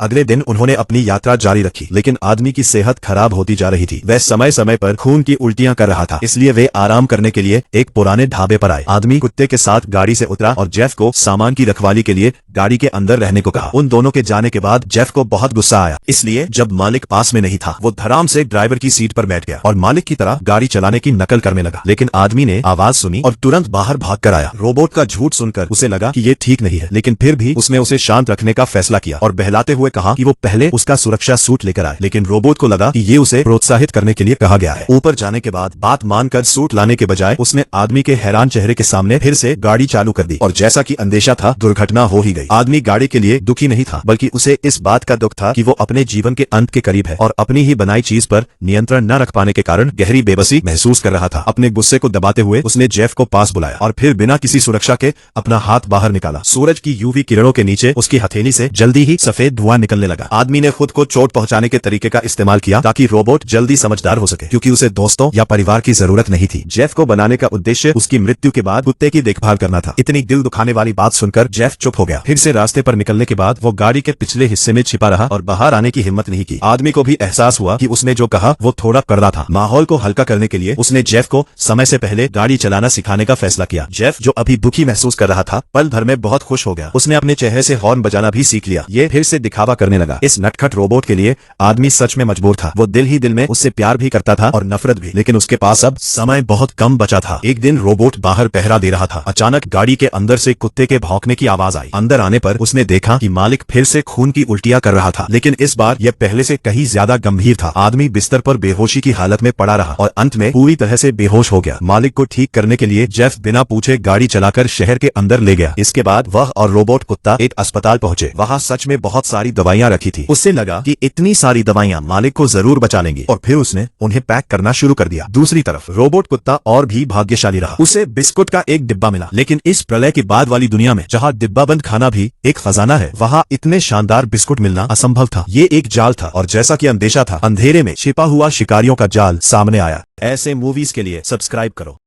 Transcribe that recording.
अगले दिन उन्होंने अपनी यात्रा जारी रखी, लेकिन आदमी की सेहत खराब होती जा रही थी। वह समय समय पर खून की उल्टियां कर रहा था, इसलिए वे आराम करने के लिए एक पुराने ढाबे पर आए। आदमी कुत्ते के साथ गाड़ी से उतरा और जेफ को सामान की रखवाली के लिए गाड़ी के अंदर रहने को कहा। उन दोनों के जाने के बाद जेफ को बहुत गुस्सा आया, इसलिए जब मालिक पास में नहीं था वो धड़ाम से ड्राइवर की सीट पर बैठ गया और मालिक की तरह गाड़ी चलाने की नकल करने लगा। लेकिन आदमी ने आवाज सुनी और तुरंत बाहर भाग कर आया। रोबोट का झूठ सुनकर उसे लगा कि ये ठीक नहीं है, लेकिन फिर भी उसने उसे शांत रखने का फैसला किया और बहलाते हुए कहा कि वो पहले उसका सुरक्षा सूट लेकर आए। लेकिन रोबोट को लगा कि ये उसे प्रोत्साहित करने के लिए कहा गया है। ऊपर जाने के बाद बात मानकर सूट लाने के बजाय उसने आदमी के हैरान चेहरे के सामने फिर से गाड़ी चालू कर दी और जैसा कि अंदेशा था दुर्घटना हो ही गई। आदमी गाड़ी के लिए दुखी नहीं था, बल्कि उसे इस बात का दुख था कि वो अपने जीवन के अंत के करीब है और अपनी ही बनाई चीज पर नियंत्रण न रख पाने के कारण गहरी बेबसी महसूस कर रहा था। अपने गुस्से को दबाते हुए उसने जेफ को पास बुलाया और फिर बिना किसी सुरक्षा के अपना हाथ बाहर निकाला। सूरज की यूवी किरणों के नीचे उसकी हथेली से जल्दी ही सफेद धुआं निकलने लगा। आदमी ने खुद को चोट पहुंचाने के तरीके का इस्तेमाल किया ताकि रोबोट जल्दी समझदार हो सके, क्योंकि उसे दोस्तों या परिवार की जरूरत नहीं थी। जेफ को बनाने का उद्देश्य उसकी मृत्यु के बाद कुत्ते की देखभाल करना था। इतनी दिल दुखाने वाली बात सुनकर जेफ चुप हो गया। फिर से रास्ते पर निकलने के बाद वो गाड़ी के पिछले हिस्से में छिपा रहा और बाहर आने की हिम्मत नहीं की। आदमी को भी एहसास हुआ कि उसने जो कहा वो थोड़ा कड़वा था। माहौल को हल्का करने के लिए उसने जेफ को समय से पहले गाड़ी चलाना सिखाने का फैसला किया। जेफ जो अभी दुखी महसूस कर रहा था पल भर में बहुत खुश हो गया। उसने अपने चेहरे से हॉर्न बजाना भी सीख लिया। ये फिर से दिखावा करने लगा। इस नटखट रोबोट के लिए आदमी सच में मजबूर था। वो दिल ही दिल में उससे प्यार भी करता था और नफरत भी, लेकिन उसके पास अब समय बहुत कम बचा था। एक दिन रोबोट बाहर पहरा दे रहा था। अचानक गाड़ी के अंदर से कुत्ते के भौंकने की आवाज आई। अंदर आने पर उसने देखा कि मालिक फिर से खून की उल्टियां कर रहा था, लेकिन इस बार यह पहले से कहीं ज्यादा गंभीर था। आदमी बिस्तर पर बेहोशी की हालत में पड़ा रहा और अंत में पूरी तरह से बेहोश हो गया। मालिक को ठीक करने के लिए जेफ बिना पूछे गाड़ी चलाकर शहर के अंदर ले गया। इसके बाद वह और रोबोट कुत्ता एक अस्पताल पहुंचे। वहां सच में बहुत सारी दवाइयां रखी थी। उससे लगा कि इतनी सारी दवाइयां मालिक को जरूर बचा लेंगी और फिर उसने उन्हें पैक करना शुरू कर दिया। दूसरी तरफ रोबोट कुत्ता और भी भाग्यशाली रहा। उसे बिस्कुट का एक डिब्बा मिला, लेकिन इस प्रलय के बाद वाली दुनिया में जहाँ डिब्बा बंद खाना भी एक खजाना है, वहाँ इतने शानदार बिस्कुट मिलना असंभव था। ये एक जाल था और जैसा कि अंदेशा था, अंधेरे में छिपा हुआ शिकारियों का जाल सामने आया। ऐसे मूवीज के लिए सब्सक्राइब करो।